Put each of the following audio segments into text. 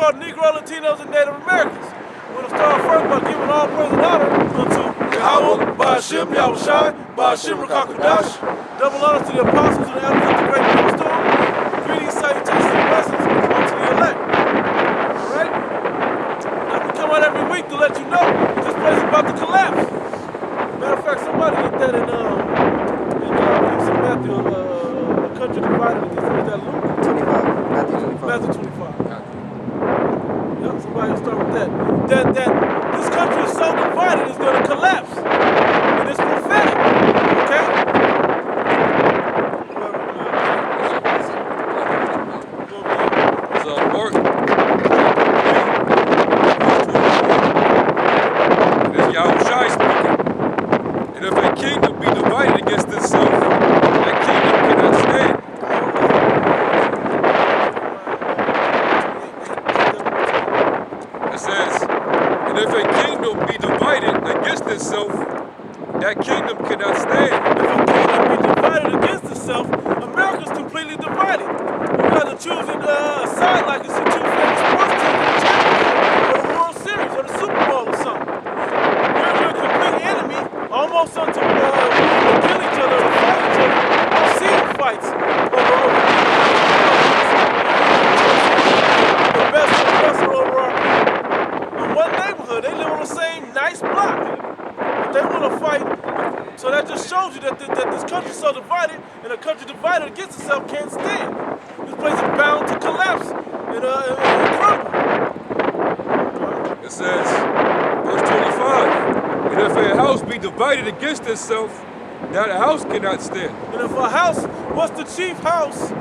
called Negro, Latinos, and Native Americans. We're going to start first by giving all praise and honor unto Yahweh, Ba'Hashem, Yahushai, Ba'Hashem, Rakakudash. Double honor to the apostles and the elders of the great millstone. Greetings, salutations, and blessings unto the elect. All right? Now we come out every week to let you know this place is about to collapse. Matter of fact, somebody looked at it in Matthew, a country divided against that Luke? 25. Matthew 25. Matthew 25. Yep, somebody will start with that. That this country is so divided it's going to collapse. And it's prophetic. Okay? So Mark, it is Yahushai speaking. And if a kingdom be divided against itself, that kingdom cannot stand. It says, and if a kingdom be divided against itself, that kingdom cannot stand. If a kingdom be divided against itself, America's completely divided. You guys are choosing a side like it's your two favorite sports teams or the World Series or the Super Bowl or something. You're a complete enemy, almost unto kill each other or fight each other. I've seen fights over the best professor over our people. In one neighborhood, they live on the same nice block. But they want to fight. So that just shows you that this country's so divided, and a country divided against itself can't stand. This place is bound to collapse and crumble. It says, verse 25, and if a house be divided against itself, that house cannot stand. And if a house, what's the chief house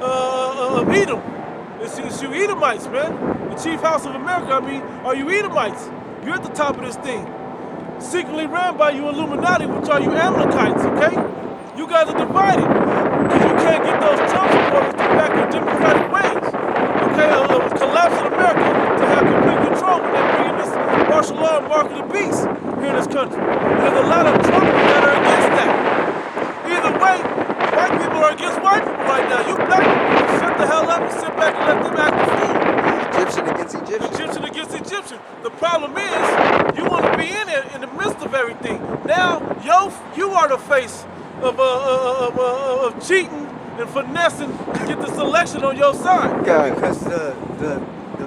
of Edom? It's you Edomites, man. The chief house of America, I mean, are you Edomites? You're at the top of this thing. Secretly ran by you Illuminati, which are you Amalekites, okay? You guys are divided. Because you can't get those Trump supporters to back your democratic ways. Okay, collapsing America to have complete control when they're bringing this martial law and mark of the beast here in this country. There's a lot of Trumpers that are against that. Either way, white people are against white people right now. You black people, shut the hell up and sit back and let them act the fool. Egyptian against Egyptian. Egyptian against Egyptian. The problem is, you want to be in it in the midst of everything. Now, you are the face of cheating and finessing to get this election on your side. Okay. Because the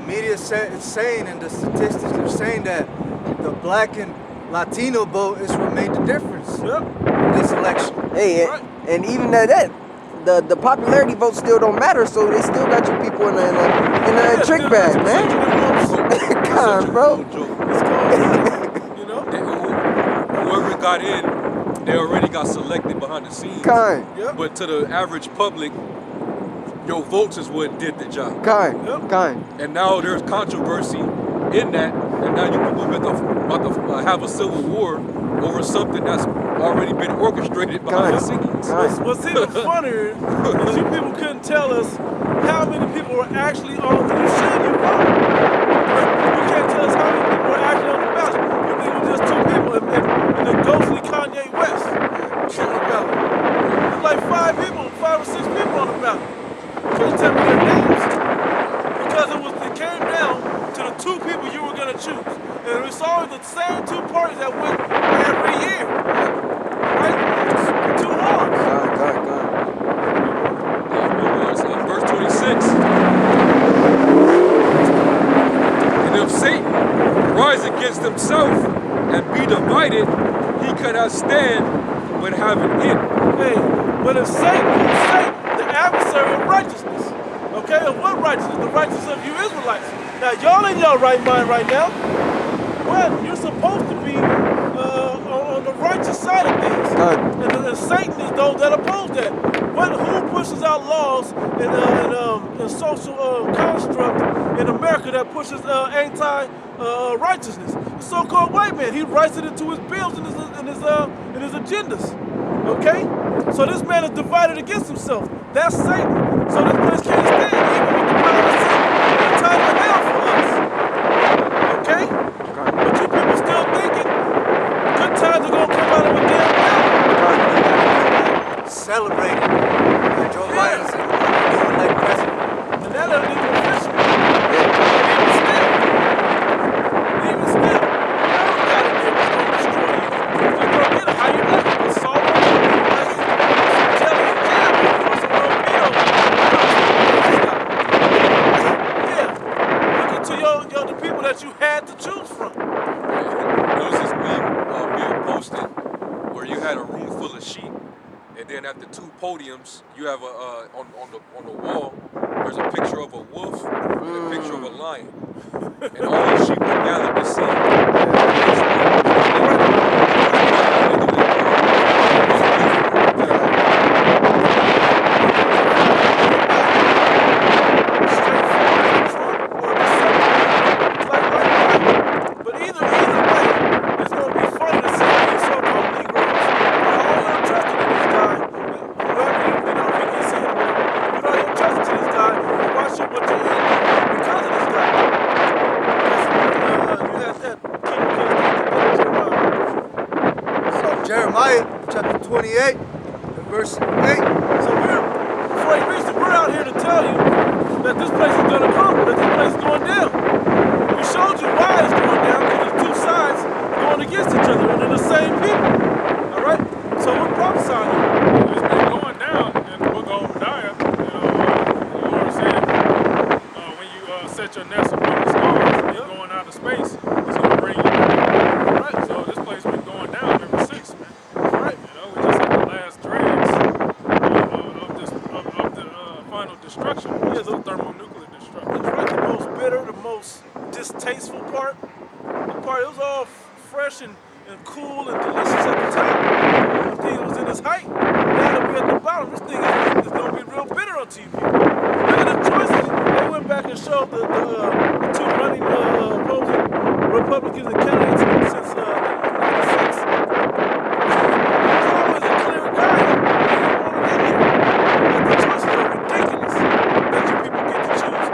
media is saying, and the statistics are saying that the black and Latino vote is what made the difference Yep. in this election. Hey, Right. and even that the popularity vote still don't matter, so they still got you people in a trick bag, man. Come on, bro. It's called, you know? Whoever got in, they already got selected behind the scenes. Kind, Yep. But to the average public, your votes is what did the job. Yep. kind. And now there's controversy in that, and now you people about to have a civil war over something that's already been orchestrated behind the scenes. What's even funnier is you people couldn't tell us how many people were actually on. You said you voted. You can't tell us how many people were actually on the ballot. You think it was just two people and the ghostly Kanye West on the ballot. There's like five or six people on the ballot. You couldn't tell me their names because it came down to the two people you were going to choose. And it's always the same two parties that win every year. Right? Two horns. Verse 26. And if Satan rise against himself and be divided, he cannot stand but have an end. Hey, but if Satan, the adversary of righteousness, okay, of what righteousness? The righteousness of you Israelites. Now, y'all in your right mind right now. Well, you're supposed to be on the righteous side of things. And Satan is those that oppose that. Who pushes out laws and social construct in America that pushes anti-righteousness? The so-called white man. He writes it into his bills and his agendas. Okay? So this man is divided against himself. That's Satan. So this place can't stand even with the power of Satan. It's time of hell for us. Okay? But you people still thinking good times are going to come out of a damn hell. Celebrating that Joe Biden's like president. And that ain't even official. had to choose from. There was this meme posted where you had a room full of sheep, and then at the two podiums, you have on the wall, there's a picture of a wolf and a picture of a lion, and all the sheep are gathered to see. But either way, it's gonna be funny to see these so-called Negroes. All you're trusting in this guy, whoever you know, if you can see him, but all you're trusting to this guy, and watching what you're eating because of this guy. You had that So Jeremiah chapter 28 and verse 8. So before he reads it, we're out here to tell you that this place is gonna crumble, that this place is going down. We showed you why it's going down, because there's two sides going against each other, and they're the same people. All right? So we're prophesying here. It's been going down in the book of Obadiah. The Lord said, when you set your nest upon the stars, you're going out of space, it's going to bring you down. Right? So this place been going down ever since, man. Right. We just at the last dregs of the final destruction, which is the thermonuclear destruction. It's right, the most bitter, the most distasteful part. The part, it was all fresh and cool and delicious at the time. The thing was in its height. Now that we're at the bottom, this thing is going to be real bitter on TV. Look at the choices. They went back and showed the two running opposing Republicans and candidates since 96. There's always a clear guide. But the choices are ridiculous that you people get to choose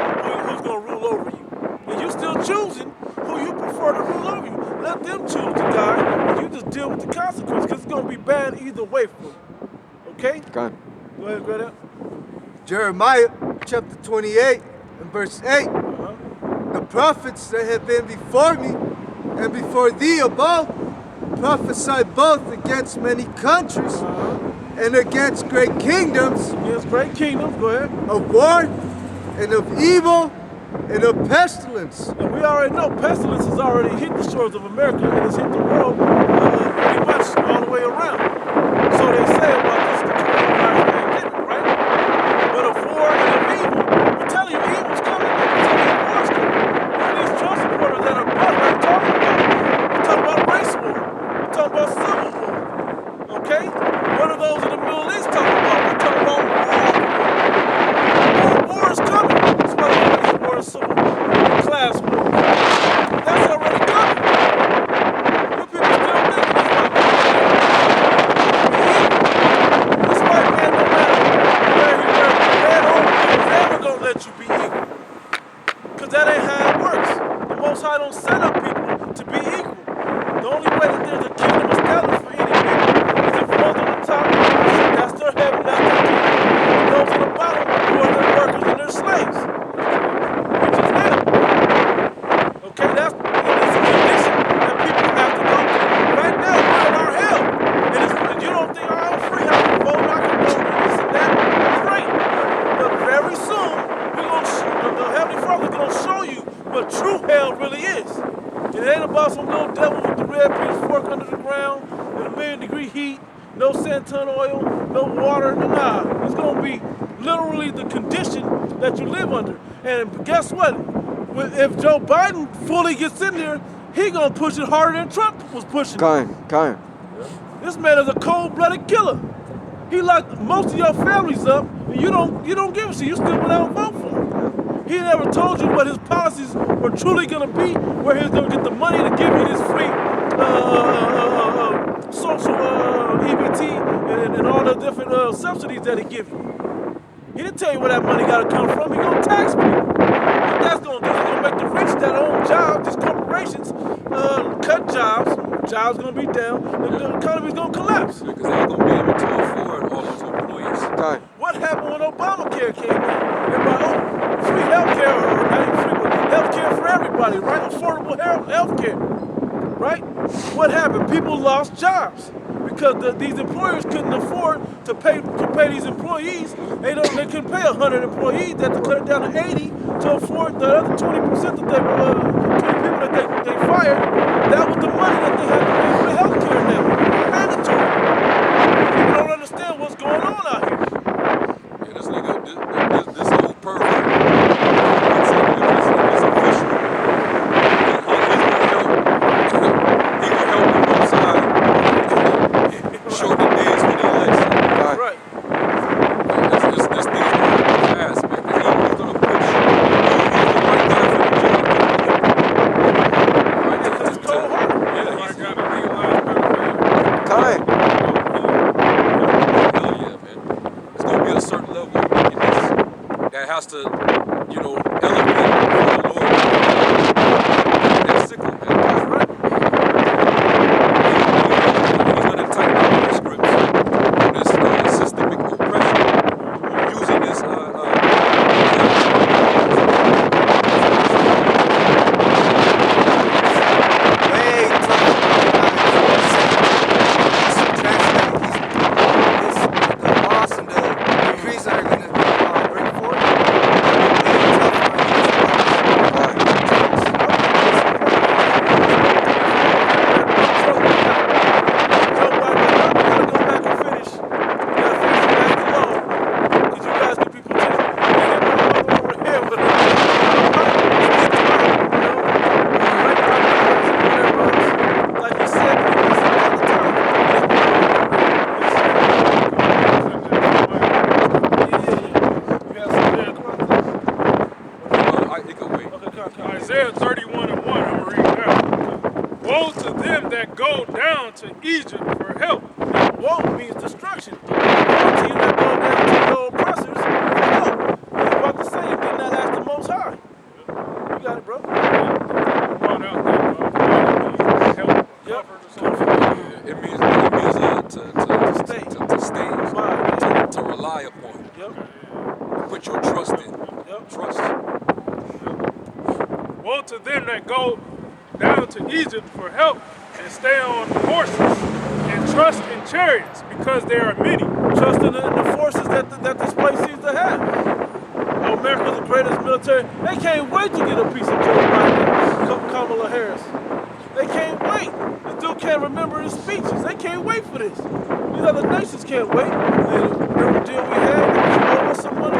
who's going to rule over you. And you still choosing who you prefer to rule over you. Let them choose the guy, and you just deal with the consequences, because it's going to be bad either way for you. Okay? Gone. Go ahead, Greta. Jeremiah chapter 28 and verse 8. Uh-huh. The prophets that have been before me and before thee above prophesied both against many countries and against great kingdoms, Yes, great kingdoms. Go ahead. of war and of evil and of pestilence. And we already know pestilence has already hit the shores of America and has hit the world pretty much all the way around. So they say about this the coronavirus pandemic, right? But of war and of evil, we're telling you evil's coming. We're telling you war's coming. Look at these Trump supporters that are right talking about it. We're talking about race war. We're talking about civil war. Okay? What are those in the Middle East talking about? We're talking about war. War is coming. That's why they use the word civil war, class war. That's already coming. You people still thinking it's not coming. This white man, no matter where he wears red or blue, is never gonna let you be equal. Because that ain't how it works. The Most High don't set up people to be equal. The only way that there's a kingdom established for any people is if one's on the top, that's their heaven, that's their kingdom. And those on the bottom who are their workers and their slaves. Which is them. Okay, that's a condition that people have to go through. Right now, we're in our hell. And you don't think, oh, I'm free, I can vote, I can go do this and that. Great. But very soon, the Heavenly Father's going to show you what true hell really is. It ain't about some little devil with the red pitchfork under the ground in a 1,000,000-degree heat, no santan oil, no water, nah. It's going to be literally the condition that you live under. And guess what? If Joe Biden fully gets in there, he going to push it harder than Trump was pushing. Gone. This man is a cold-blooded killer. He locked most of your families up, and you don't give a shit. You still went out and vote for him. He never told you what his policies were truly going to be, where he was going to get the money to give you this free social EBT and all the different subsidies that he gives you. He didn't tell you where that money got to come from. He going to tax people. What that's going to do is going to make the rich that own jobs, these corporations, cut jobs. Jobs going to be down. The economy's going to collapse. Because they ain't gonna be able to afford all those employees. Gone. What happened when Obamacare came in? Everybody, free healthcare, or not even free, but healthcare for everybody, right? Affordable healthcare, right? What happened? People lost jobs because these employers couldn't afford to pay these employees. They couldn't pay 100 employees. They had to cut it down to 80 to afford the other 20% that 20 people that they fired. That was the money that they had to pay for the health care now. Mandatory. People don't understand what's going on out here. Yeah, this nigga, this whole pervert, it's official. He gonna help the Most High shorten the days for the election. Right. This thing's going fast, man. He's gonna push. He's the right guy for the job. Right, It's cold heart. yeah, I he's got to legalize pedophilia. Kai. hell yeah, man. It's gonna be a certain level of wickedness that has to, elevate for the Lord. That's sickle, man. That's right. He's gonna tighten up the scripts on this systemic oppression using this Way tougher. The laws and the decrees that are going to bring forth. it could wait. Isaiah 31 and 1, I'm going to read that. Woe to them that go down to Egypt for help. Woe means destruction. Woe to you that go down to your oppressors for help. It's about the same thing that asked the Most High. You got it, bro. Brought out that help, Yep. comfort or something. It means to stay, to rely upon, Yep. put your trust in. Yep. Trust. Woe to them that go down to Egypt for help and stay on horses and trust in chariots because there are many. Trust in the forces that this place seems to have. America's the greatest military. They can't wait to get a piece of Joe Biden and Kamala Harris. They can't wait. This dude can't remember his speeches. They can't wait for this. These other nations can't wait. And remember the deal we had? You owe us some money.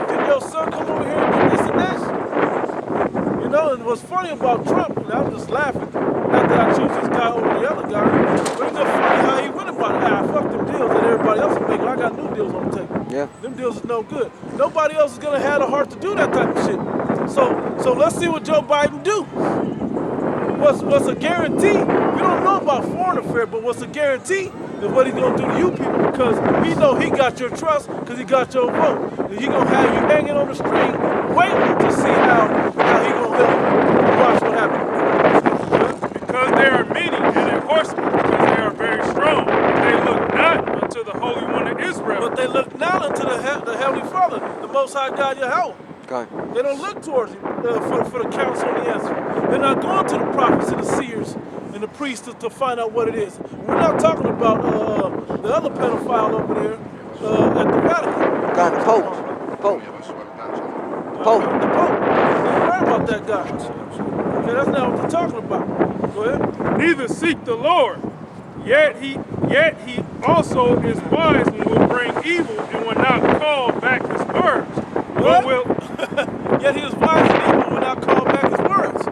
Didn't your son come over here and do this and that? You know, and what's funny about Trump, and I'm just laughing, not that I choose this guy over the other guy, but it's just funny how he went about it. Fuck them deals that everybody else is making. I got new deals on the table. Yeah. Them deals is no good. Nobody else is gonna have the heart to do that type of shit. So let's see what Joe Biden do. What's a guarantee? We don't know about foreign affairs, but what's a guarantee is what he's gonna do to you people, because he know he got your trust because he got your vote. And he gonna have you hanging on the string waiting to see how he gonna help you. Watch what happens. Because there are many, and their horsemen, because they are very strong. They look not unto the Holy One of Israel. But they look not unto the Heavenly Father, the Most High God Yahweh. Kai. They don't look towards him for the counsel and the answer. They're not going to the prophets and the seers and the priests to find out what it is. We're not talking about the other pedophile over there at the Vatican. Kai, the Pope. Pope. Pope. The Pope. Don't worry about that guy. Okay, that's not what they're talking about. Go ahead. Neither seek the Lord, yet he also is wise and will bring evil and will not call back his words. What? But will, Yet he is wise and evil when I call back his words.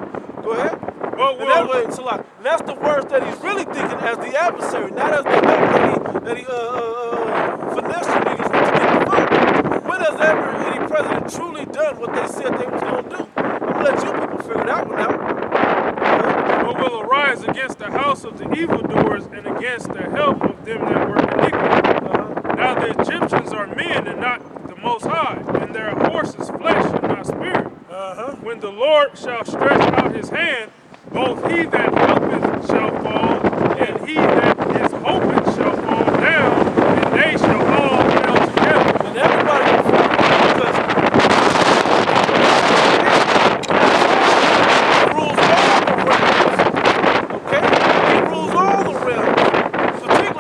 Go ahead. but And that will, way, it's a lot. And that's the words that he's really thinking as the adversary, not as the help that he finessed you niggas to get the vote. When has ever any president truly done what they said they was gonna do? I'm gonna let you people figure that one out. but will arise against the house of the evildoers and against the help of them that work iniquity. Now the Egyptians are men and not the Most High, and their horses flesh and not spirit. When the Lord shall stretch out his hand, both he that helpeth shall fall, and he that is hoping shall fall down, and they shall all fell together. And everybody will fall because he rules all the realms. Okay? He rules all the realms. So think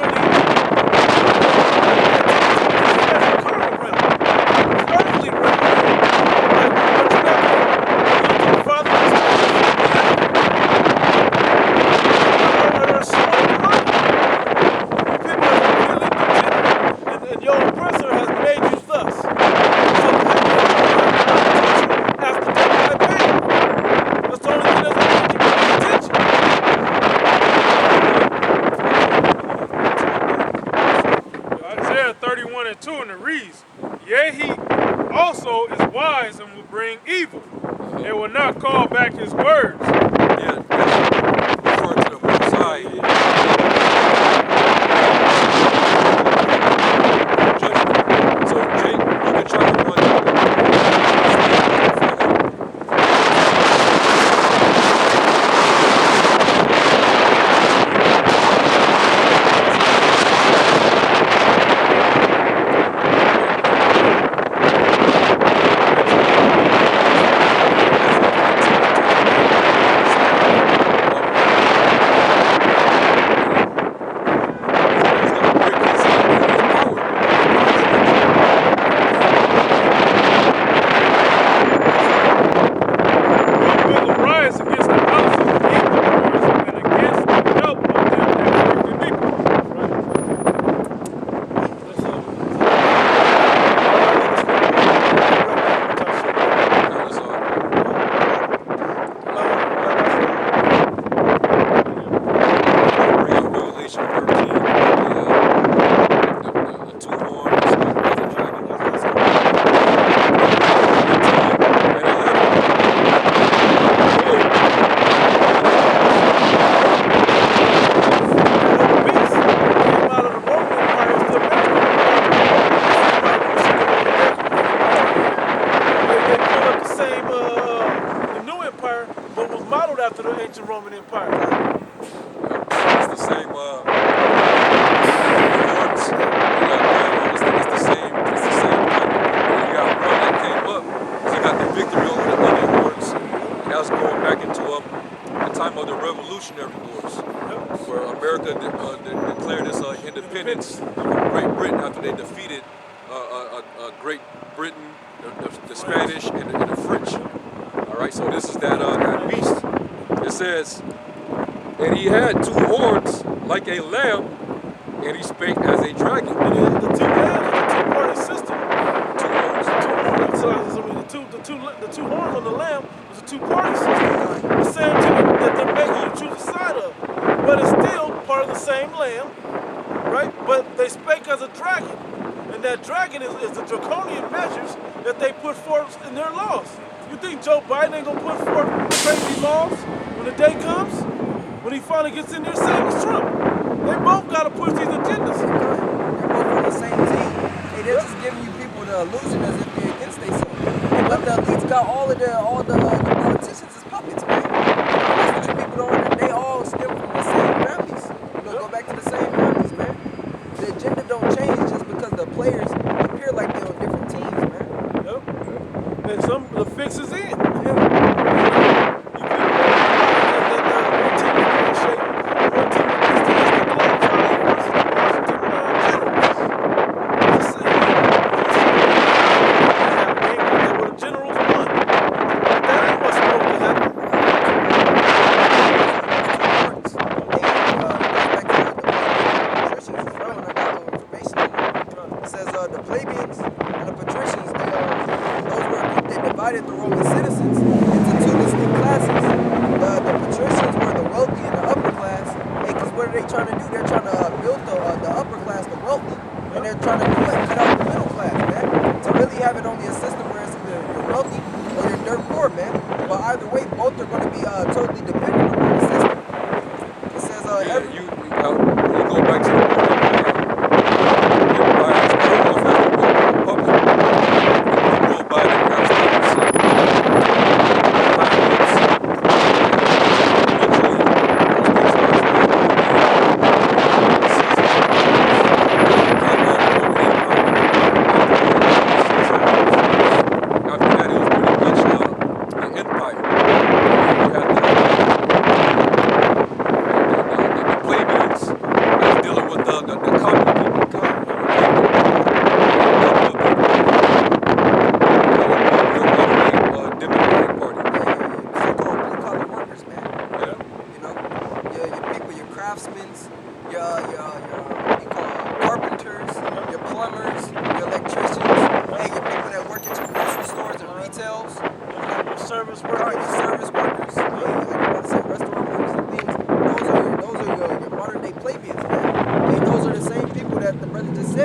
bring evil, and will not call back his words. Yeah, that's referring to the Most High. Judgment. So, Jake, you can try to run after the ancient Roman Empire. It's the same horns. It's the same type. You got one that came up. So you got the victory over the other horns. And that was going back into the time of the Revolutionary Wars, where America declared its independence from Great Britain after they defeated Great Britain, the Spanish, and the French. All right, so this is that beast. It says, and he had two horns like a lamb, and he spake as a dragon. And the two lambs, the two-party system. Two horns. The two horns on the lamb was a two-party system. The same thing that they're making you choose a side of, but it's still part of the same lamb, right? But they spake as a dragon, and that dragon is the draconian measures that they put forth in their laws. You think Joe Biden ain't gonna put forth crazy laws when the day comes? When he finally gets in there, same as Trump. They both gotta push these agendas. They're both on the same team. Hey, they're just giving you people the illusion as if they're against themselves. But the elites got all the politicians as puppets, man. That's what you people don't understand. They all stem from the same families. Go back to the same families, man. The agenda don't change just because the players appear like they're on different teams, man. Yep. And the fix is in.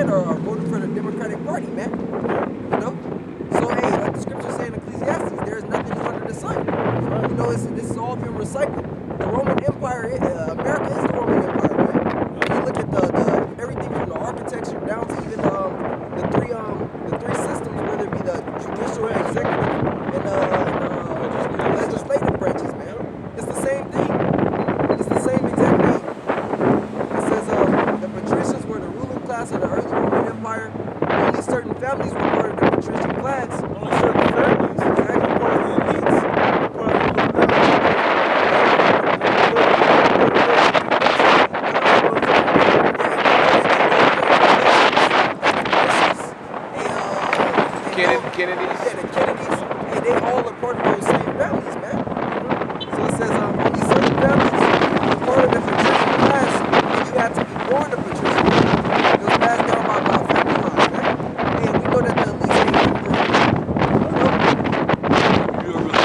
Are voting for the Democratic Party, man. You know? So, hey, like the scripture saying in Ecclesiastes, son. You know, this is all been recycled. The Roman Empire, America is the Roman Empire, man. When you look at the everything from the architecture down to even the three systems, whether it be the judicial, executive, and legislative branches, man. It's the same thing. It's the same exact thing. It says the patricians were the ruling class of the early Roman Empire. Only certain families were part of the patrician class. Only certain families. Exactly. Part of the elites. Part of the Kennedys. Yeah, the Kennedys. And they all are part of those same families, man. So it says only certain families were part of the patrician class, and you had to be born a patrician. It was passed down by family lines, man. And we know that the elites ain't You really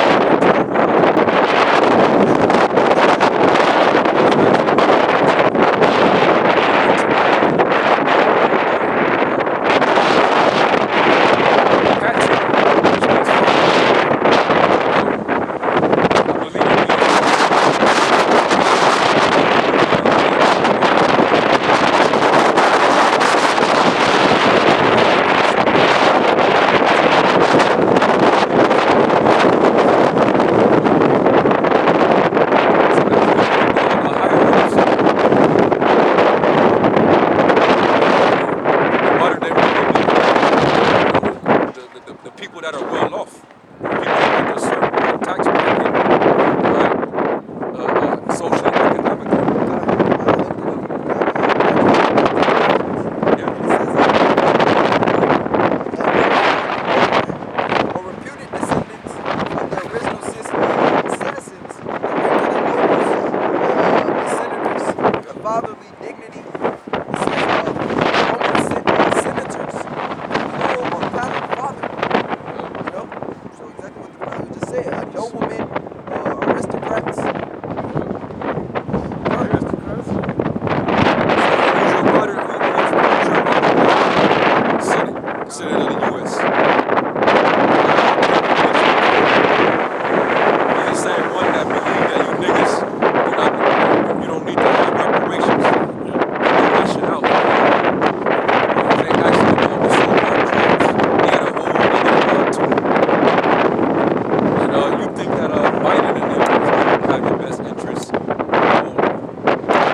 the people that are well off, people that get a certain tax bracket, right? Social and economically. or reputed descendants of the original citizens, the senators, the fatherly dignity. It says Roman senators, plural or pattern father. You know, so exactly what the Bible just said. A nobleman, aristocrats. aristocrats. Senate of the U.S. He's the same one that believe that you niggas you don't need to have reparations. Get that shit out. They actually know the so-called Jews. He had a whole nigga too. And you think that Biden and them is gonna have your best interests?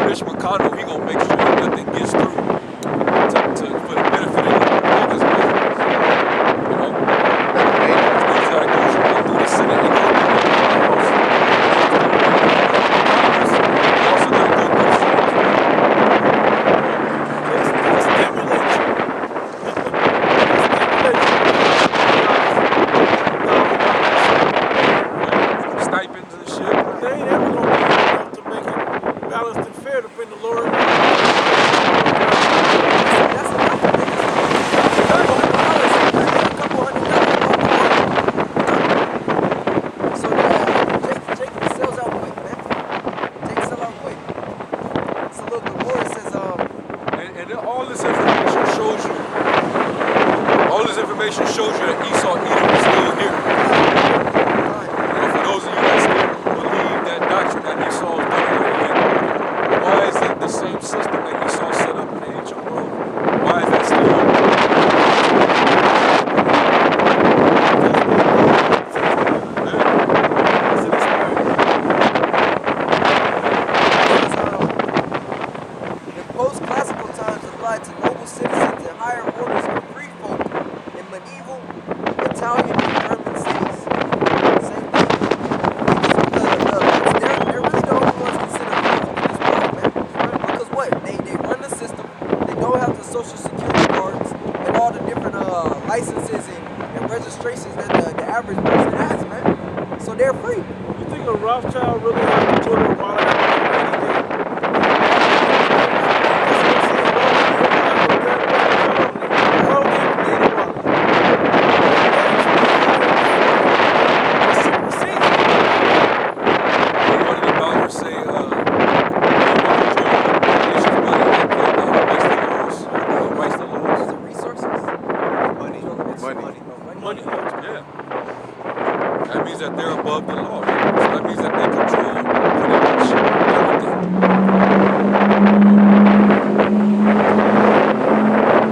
Mitch McConnell, he gonna make sure nothing gets through for the benefit of you niggas, man. You know? Things gotta go through the Senate and go through the House. You also gotta go through the Senate. Just stimulate you. Stipends and shit. They ain't ever gonna be enough to make it balanced and fair to bring the Lord. That's enough for niggas. $200, a couple $100. So Jake sells out quick, man. Jake sell out quick. So look, the Lord says, And all this information shows you that Esau Edom is still here. You know, for those of you that still believe that doctrine that Esau is done away with, why is it the same system that Esau set up in the ancient world? Why is that still? in post-classical times applied to noble citizens and higher orders of free folk in medieval Italian and German cities. Same thing. They're really the only ones considered free folk in this world, man. Because what? They run the system. They don't have the social security cards and all the different licenses and registrations that the average person has, man. So they're free. You think a Rothschild really has to put a wallet out What did the Bible say? He was controlling the nation's money and writes the laws. Is it resources? Money. Money. Yeah. That means that they're above the law. Right? So that means that they control pretty much everything.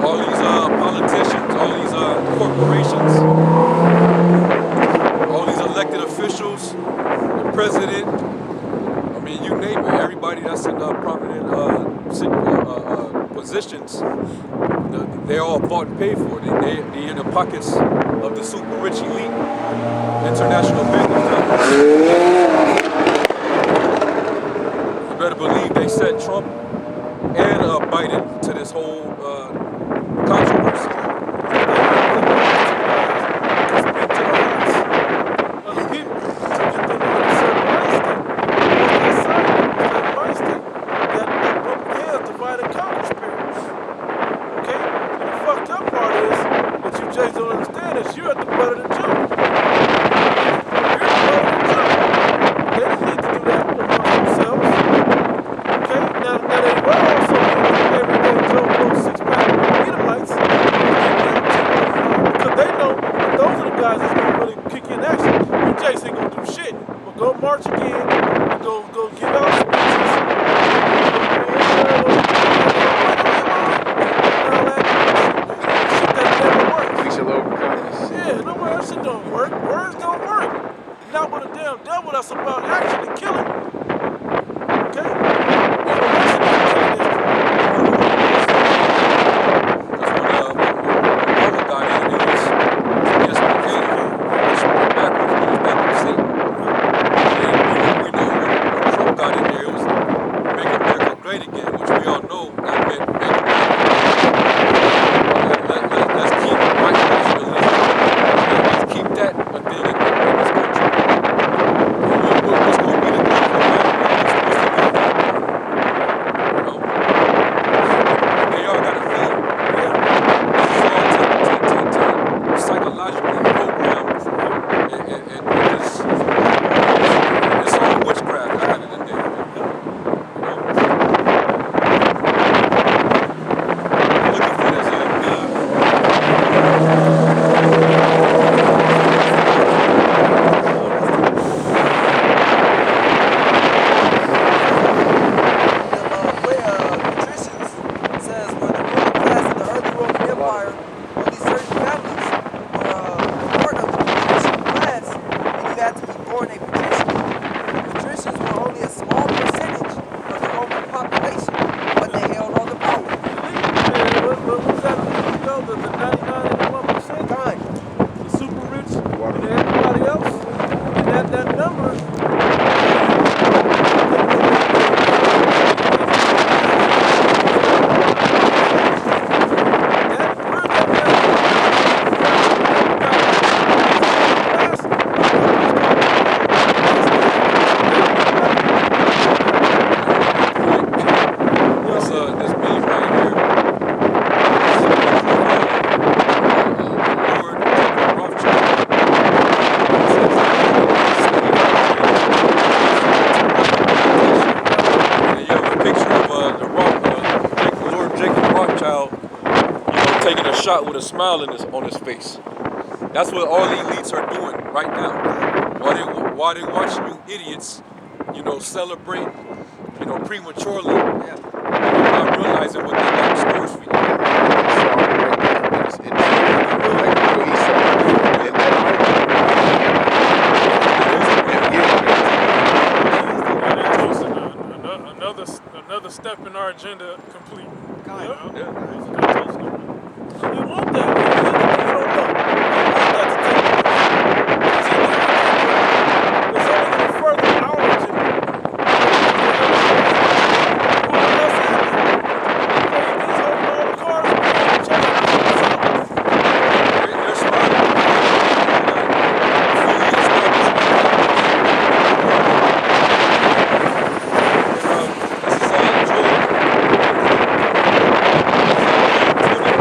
All these politicians, all these corporations, all these elected officials, the president, I mean, you name it, everybody that's in prominent positions, they're all bought and paid for. They're in the pockets of the super rich elite, international business. You better believe they set Trump and Biden to this whole controversy. Other people to get them in a certain mindset. That broke hands divided Congress period. Okay? And the fucked up part is that you Jays don't understand is you're at the butt of the joke. You're at the butt of the joke. They didn't need to do that amongst themselves. Okay? Now they were also everyday Joe Blow six-pack Edomites because they know that those are the guys that's gonna really kick in action. You Jays ain't gonna do shit. But go march again and go give out speeches. Yeah, no that shit don't work. Words don't work. Not with a damn devil that's about action and killing. Okay? Shot with a smile on his face. That's what all the elites are doing right now. While they watching you idiots, celebrate, prematurely, not realizing what they got in stores for you. Another step in our agenda complete. You want that. You don't know. You want that to take place. It's only going to further our agenda. Who else is it? He's holding all the cards and They're smart. This is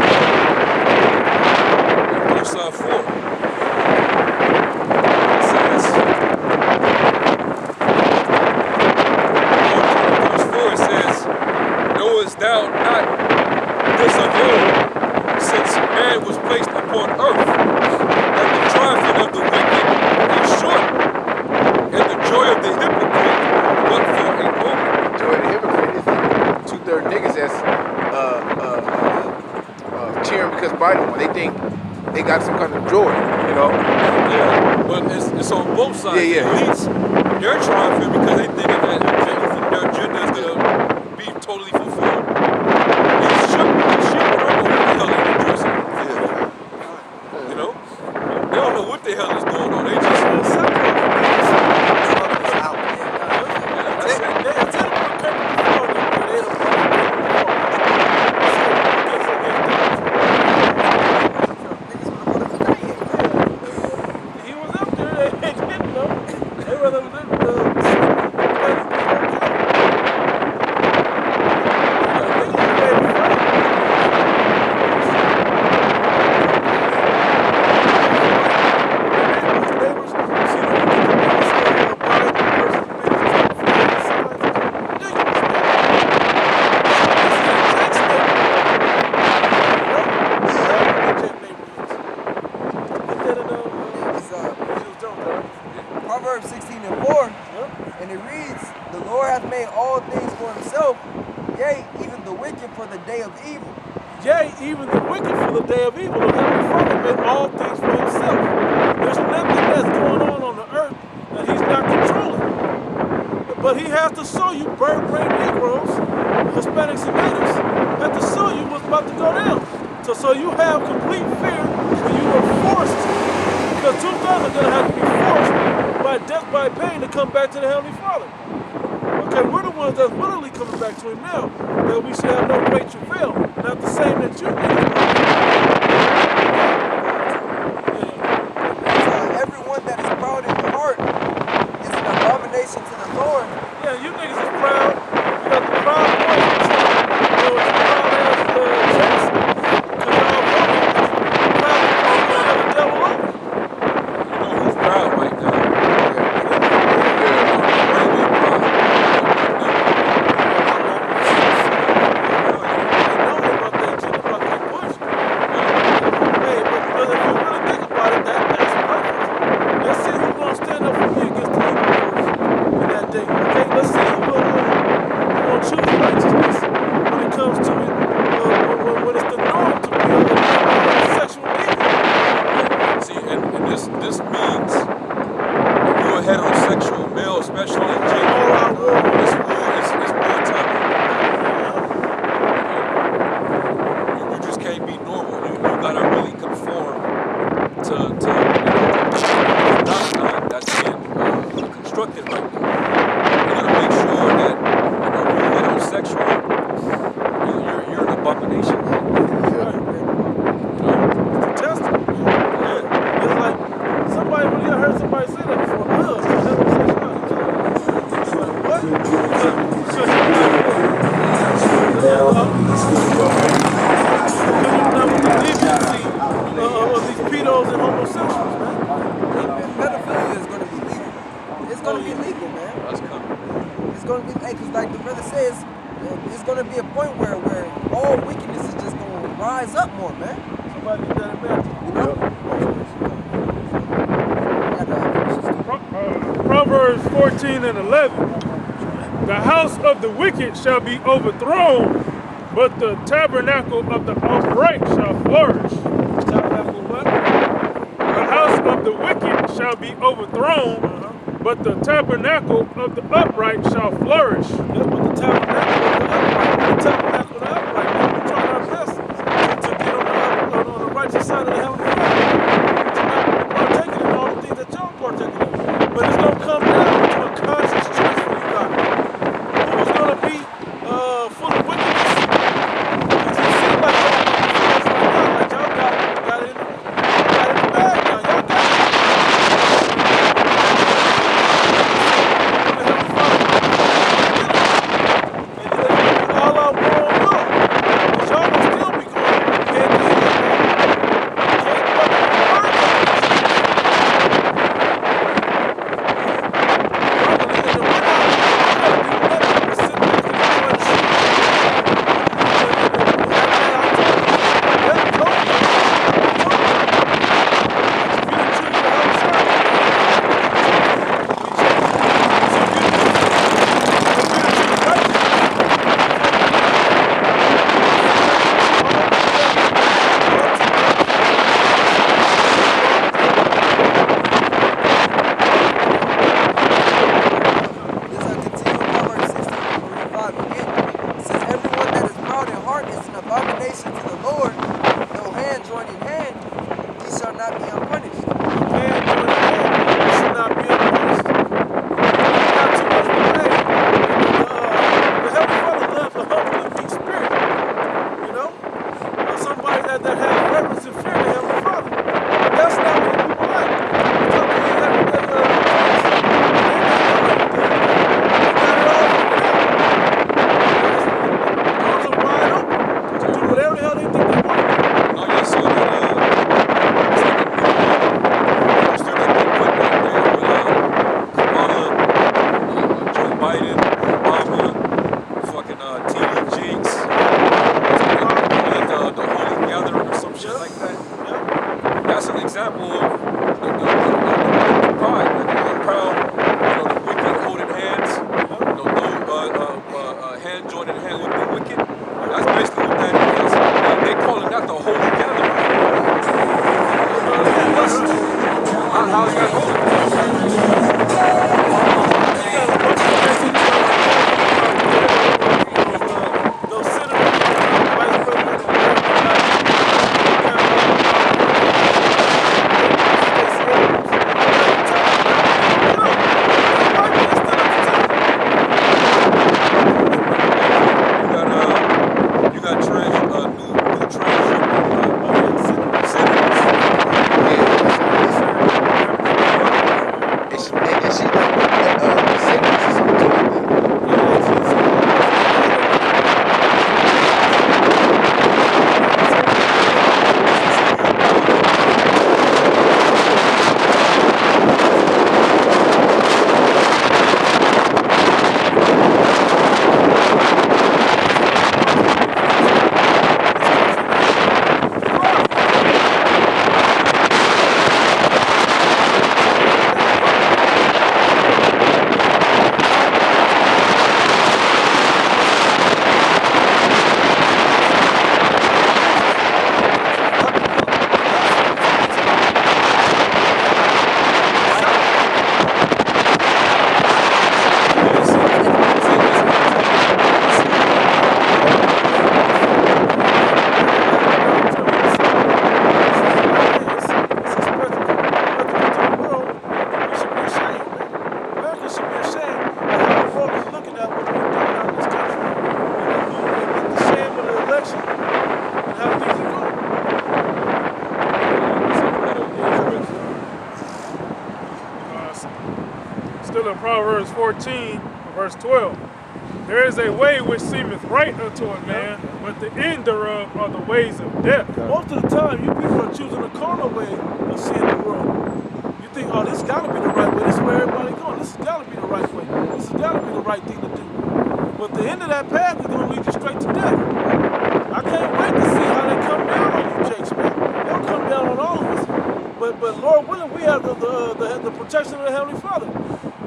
Joel. invited one. They think they got some kind of joy, you know? Yeah, but it's on both sides. Yeah, yeah. The elites, they're trying for it because they think that their agenda is going to be totally fulfilled. These sheep don't know what the hell they're rejoicing. You know? They don't know what the hell is going on. They just... He was up there. They didn't know. They rather Proverbs 16:4, and it reads, "The Lord hath made all things for himself, yea, even the wicked for the day of evil." Yea, even the wicked for the day of evil. The Heavenly Father made all things for himself. There's nothing that's going on the earth that he's not controlling. But he has to show you, bird-brain Negroes, Hispanics and natives, have to show you what's about to go down. So you have complete fear when you were forced, because 2 thugs are going to have to be forced by death, by pain, to come back to the Heavenly Father. Okay, we're the ones that's willingly coming back to him now, that we should have no great travail, not the same that you did. Everyone that is proud in the heart is an abomination to the Lord. Yeah, you niggas is proud. You got the proud boys. You know, it's proud as chicks. Because y'all voted. Proud to have the devil over. You know who's proud right now? This means if you're a heterosexual male, especially in jail, this war is wartime. You just can't be normal. You gotta really conform to the doctrine that's being constructed right now. You gotta make sure that you're heterosexual, you're an abomination. When you heard somebody say that before, of these pedos and homosexuals, man. Pedophilia is going to be legal. It's going to be legal, man. That's coming. It's going to be, because like the brother says, it's going to be a point where all wickedness is just going to rise up more, man. Somebody get that in there. You know? Proverbs 14:11. The house of the wicked shall be overthrown, but the tabernacle of the upright shall flourish. Tabernacle what? The house of the wicked shall be overthrown, but the tabernacle of the upright shall flourish. That's what the tabernacle of the upright. The tabernacle of the upright. Man, we're trying our best to get on the righteous side of the Heavenly Father. To not partaking in all the things that y'all partaking in. But it's going to come down to a conscious choice for you guys. Who's going to be full of wickedness? Because it seems like y'all got it in the bag now. Y'all got it. And all still in Proverbs 14, verse 12. There is a way which seemeth right unto a man, but the end thereof are the ways of death. Most of the time, you people are choosing a carnal way of seeing the world. You think, oh, this got to be the right way. This is where everybody going. This has got to be the right way. This has got to be the right thing to do. But the end of that path is going to lead you straight to death. I can't wait to see how they come down on you, Jakes, man. They'll come down on all of us. But Lord willing, we have the protection of the Heavenly Father.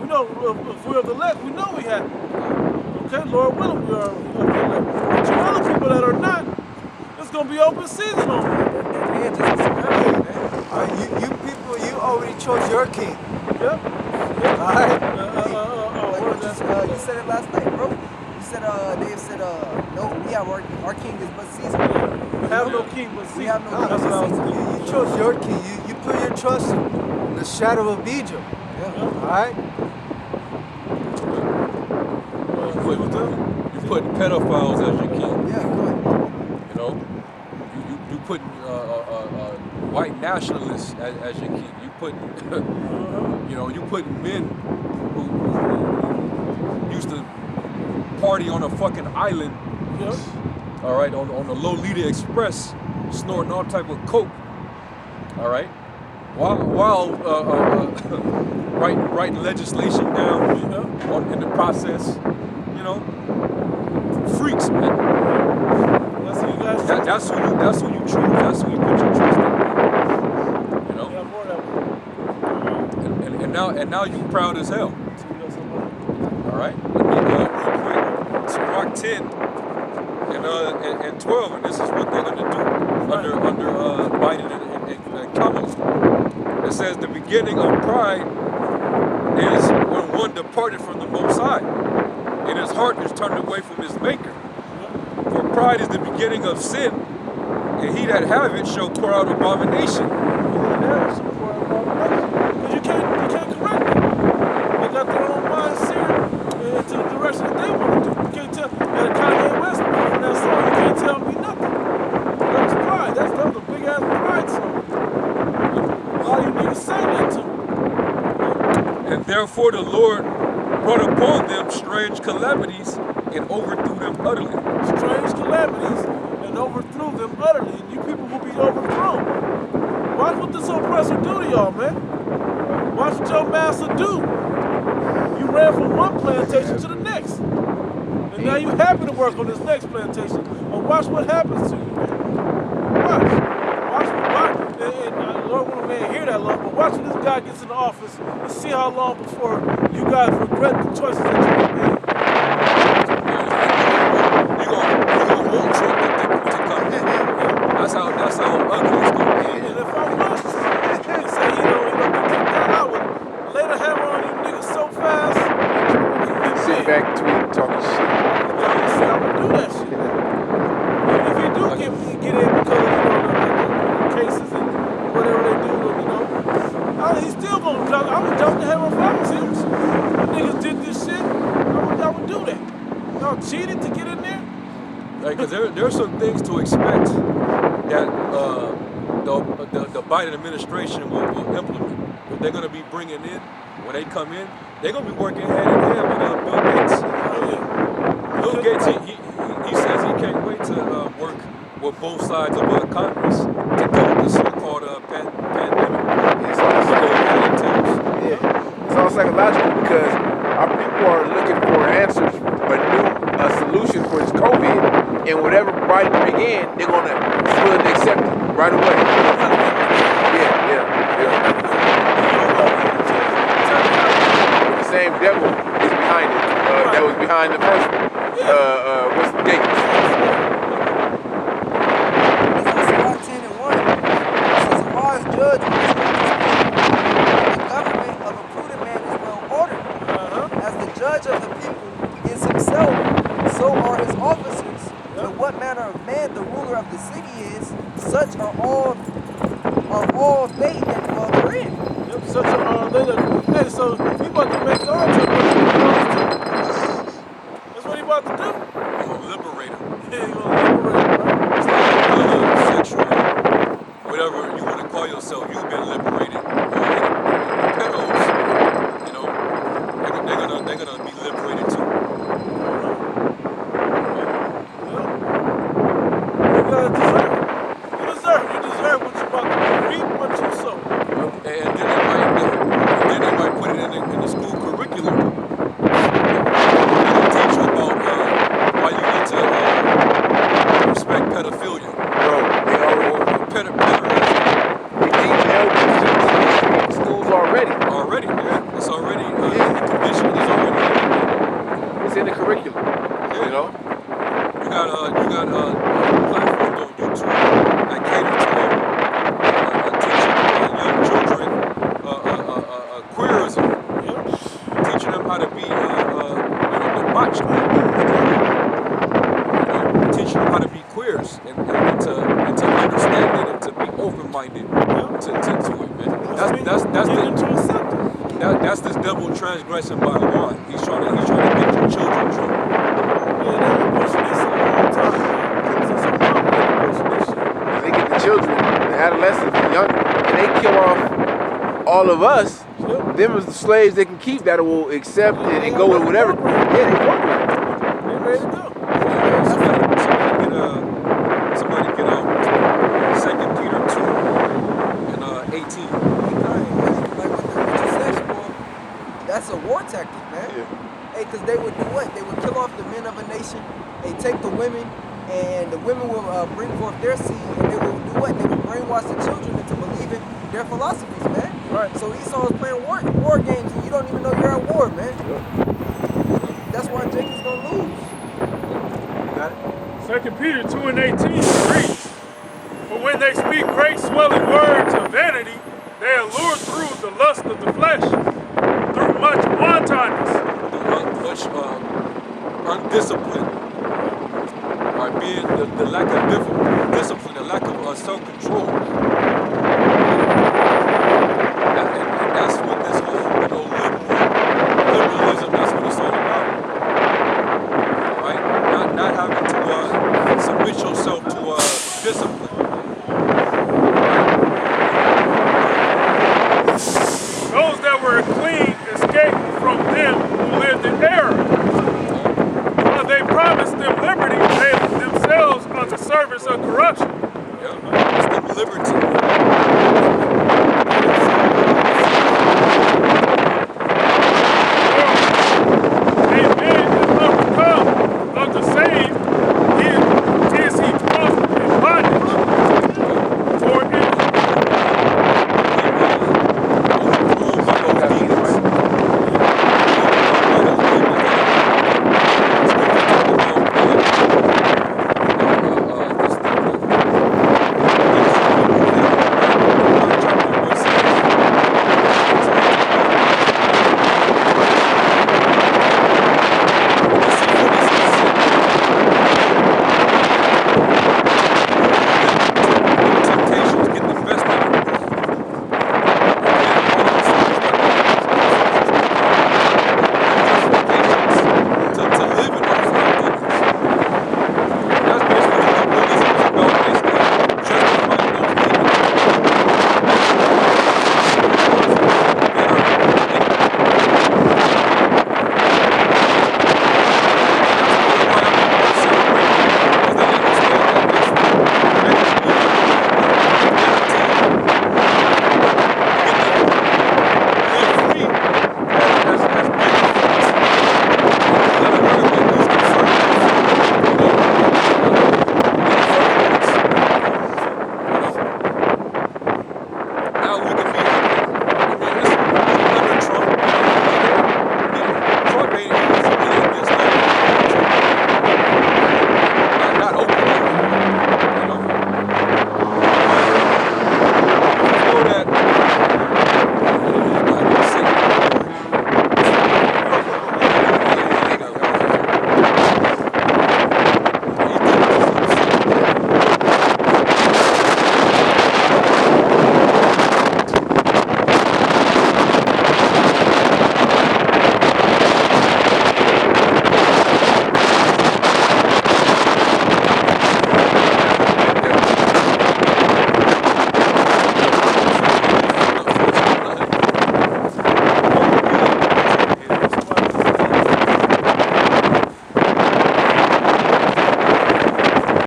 You know, if we're of the elect, we know we have it. Okay, Lord willing, we are of the elect. But you other people that are not, it's going to be open season on them. Man, just man. You people, you already chose your king. Yep. Alright? You said it last night, bro. You said, Dave said, no, we have our king is but Caesar. We have no king but Caesar. We have no That's king what I but was Caesar. thinking. You chose your king. You put your trust in the shadow of Egypt. Alright? You put pedophiles as your king. Yeah, go ahead. You know, you put white nationalists as your king. You put you put men who used to party on a fucking island. Yep. All right, on the Lolita Express, snorting all type of coke. All right, while writing legislation down, in the process, freaks, man. That's who you guys That's who you choose. That's who you put your trust in. You know. Yeah, more that way. And now you proud as hell. So you know somebody. All right. Real quick, Sirach 10 and 12, and this is what they're gonna do under Biden and Kamala. It says the beginning of pride is when one departed from the Most High, and his heart is turned away from his Maker. For pride is the beginning of sin, and he that have it shall pour out abomination. Because you can't correct them. They got their own mind steered into the direction that they want to do. You can't tell that Kanye West from that song. You can't tell me nothing. That was pride. That was a big ass pride song. A lot of you niggas sang that too. And therefore the Lord brought upon them strange calamities and overthrew them utterly. Strange calamities and overthrew them utterly, and you people will be overthrown. Watch what this oppressor do to y'all, man. Watch what your master do. You ran from one plantation to the next. And now you happy to work on this next plantation. But watch what happens to you, man. Watch. And Lord wouldn't man hear that long, but watch when this guy gets in the office and see how long before you guys regret the choices that you made. You gonna want Trump to come in. That's how ugly it's gonna be. And if I was and say, he don't get kicked out, I would lay the hammer on you niggas so fast. Sit back, tweet, talking shit. I would do that shit. Even if you do get in because of the cases and whatever they do, he's still gonna jump. I would jump the hammer if I was him. The niggas did this shit. I would do that. Y'all cheated to get in there? Because there are some things to expect that the Biden administration will implement. That they're going to be bringing in, when they come in, they're going to be working hand in hand with Bill Gates. Bill Gates, he says he can't wait to work with both sides of Congress to deal with the so-called pandemic. It's all psychological because our people are looking for answers, a solution for this COVID, and whatever Biden bring in, they're gonna willing to accept it right away. Yeah. The same devil is behind it. That was behind the first one. What's the date? It's Sirach 10 and 1. It says, a wise judge will instruct his people. The government of a prudent man is well ordered. As the judge of the people is himself, so are his officers. But what manner of man the ruler of the city is, such are all they that dwell therein. Yep, such a hey, so he about to make our trip. That's what he about to do. You're going to liberate them. Yeah, he gonna liberate him, right? It's like sexual, whatever you want to call yourself, you've been liberated. Pedos, devil transgressing by what? He's trying to get your children drunk. Yeah, they've been pushing this a long time, man. Since I'm young, they've been pushing this shit. They get the children, the adolescents, the young, and they kill off all of us. Yep. Them as the slaves they can keep that will accept and go with whatever. Yeah, they work like it. They ready to go. Somebody get out 2 Peter 2 and 18. Like what you said, Shakur, that's a war tactic, man. Yeah. Hey, because they would do what? They would kill off the men of a nation. They take the women, and the women will bring forth their seed, and they will do what? They will brainwash the children into believing their philosophies, man. Right. So Esau is playing war games, and you don't even know you're at war, man. That's why Jacob's gonna lose. Got it? 2 Peter 2 and 18 reads, "For when they speak great swelling words of vanity, they allure through the lust of the flesh, through much wantonness." Much undisciplined, or being the lack of discipline, the lack of self-control